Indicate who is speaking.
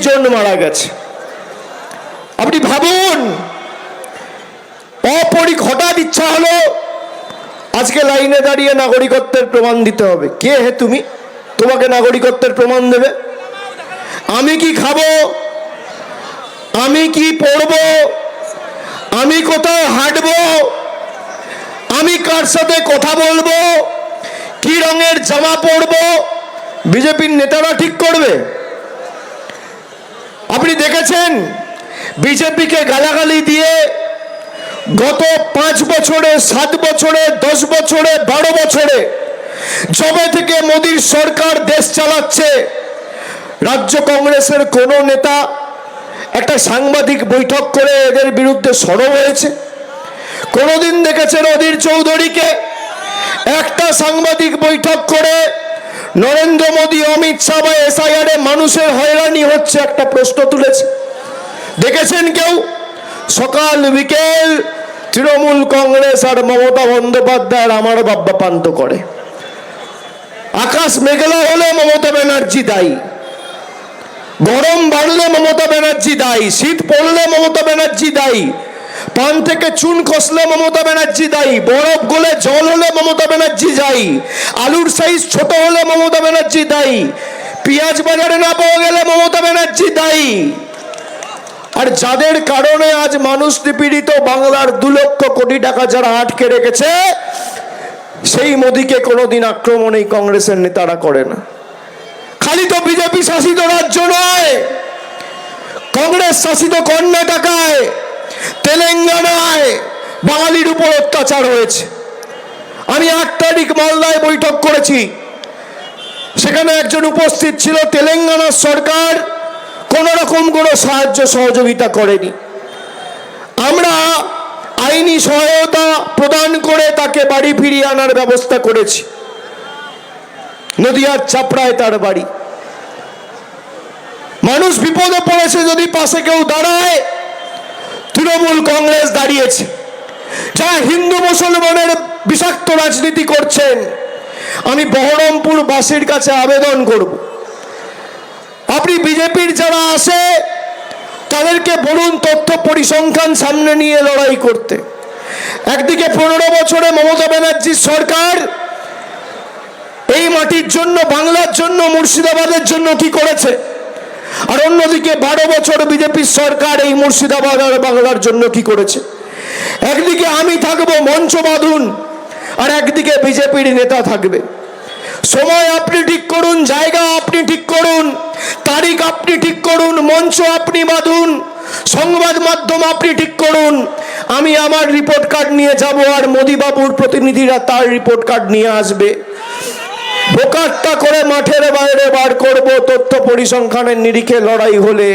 Speaker 1: জন মারা গেছে। আপনি ভাবুন, হঠাৎ ইচ্ছা হলো আজকে লাইনে দাঁড়িয়ে নাগরিকত্বের প্রমাণ দিতে হবে। কে হে তুমি, তোমাকে নাগরিকত্বের প্রমাণ দেবে? আমি কি খাবো, আমি কি পড়বো, আমি কোথায় হাঁটবো, আমি কার সাথে কথা বলবো, কি রঙের জামা পরবো, বিজেপির নেতারা ঠিক করবে? আপনি দেখেছেন বিজেপিকে গালাগালি দিয়ে গত 5 বছরে, 7 বছরে, 10 বছরে, 12 বছরে যবে থেকে মোদীর সরকার দেশ চালাচ্ছে, রাজ্য কংগ্রেসের কোন নেতা একটা সাংবাদিক বৈঠক করে এদের বিরুদ্ধে সরব হয়েছে? কোনদিন দেখেছেন অধীর চৌধুরীকে একটা সাংবাদিক বৈঠক করে নরেন্দ্র মোদী, অমিত শাহ বা এসআইআর এ মানুষের হয়রানি হচ্ছে একটা প্রশ্ন তুলেছে? দেখেছেন কেউ? সকাল বিকেল তৃণমূল কংগ্রেস আর মমতা বন্দ্যোপাধ্যায়ের আমার বাব্বা পান্ত করে। আকাশ মেঘলা হলে মমতা ব্যানার্জি দায়ী, গরম বাড়লে মমতা ব্যানার্জি দায়ী, শীত পড়লে মমতা ব্যানার্জি দায়ী, পান থেকে চুন খসলে মমতা ব্যানার্জি দায়ী, বরফ গলে জল হলে মমতা ব্যানার্জি দায়ী, আলুর সাইজ ছোট হলে মমতা ব্যানার্জি দায়ী, পেঁয়াজ বাজারে না পাওয়া গেলে মমতা ব্যানার্জি দায়ী। আর যাদের কারণে আজ মানুষ নিপীড়িত, বাংলার 2 লক্ষ কোটি টাকা যারা আটকে রেখেছে, সেই মোদীকে কোনোদিন আক্রমণ এই কংগ্রেসের নেতারা করে না। খালি তো বিজেপি শাসিত রাজ্য নয়, কংগ্রেস শাসিত কর্ণাটকায়, তেলেঙ্গানায় বাঙালির উপর অত্যাচার হয়েছে। আমি 8 তারিখ মালদায় বৈঠক করেছি, সেখানে একজন উপস্থিত ছিল। তেলেঙ্গানার সরকার কোন রকম কোনো সাহায্য সহযোগিতা করেনি। আমরা আইনি সহায়তা প্রদান করে তাকে বাড়ি ফিরিয়ে আনার ব্যবস্থা করেছি। নদিয়ার চাপড়ায় তার বাড়ি। মানুষ বিপদে পড়েছে, যদি পাশে কেউ দাঁড়ায়, তৃণমূল কংগ্রেস দাঁড়িয়েছে। যারা হিন্দু মুসলমানের বিষাক্ত রাজনীতি করছেন, আমি বহরমপুর বাসীর কাছে আবেদন করব, আপনি বিজেপির যারা আসে তাদেরকে বলুন তথ্য পরিসংখ্যান সামনে নিয়ে লড়াই করতে। একদিকে 15 বছরে মমতা ব্যানার্জির সরকার এই মাটির জন্য, বাংলার জন্য, মুর্শিদাবাদের জন্য কি করেছে, আর অন্যদিকে 12 বছর বিজেপির সরকার এই মুর্শিদাবাদ আর বাংলার জন্য কি করেছে। একদিকে আমি থাকবো, মঞ্চ বাঁধুন, আর একদিকে বিজেপির নেতা থাকবে। সময় আপনি ঠিক করুন, জায়গা আপনি ঠিক করুন, তারিখ আপনি ঠিক করুন, মঞ্চ আপনি বাঁধুন, সংবাদ মাধ্যম আপনি ঠিক করুন। আমি আমার রিপোর্ট কার্ড নিয়ে যাব, আর মোদী বাবুর প্রতিনিধিরা তার রিপোর্ট কার্ড নিয়ে আসবে। বোকাট্টা করে মাঠের বাইরে বার করব তথ্য পরিসংখ্যানের নিরিখে লড়াই হলে।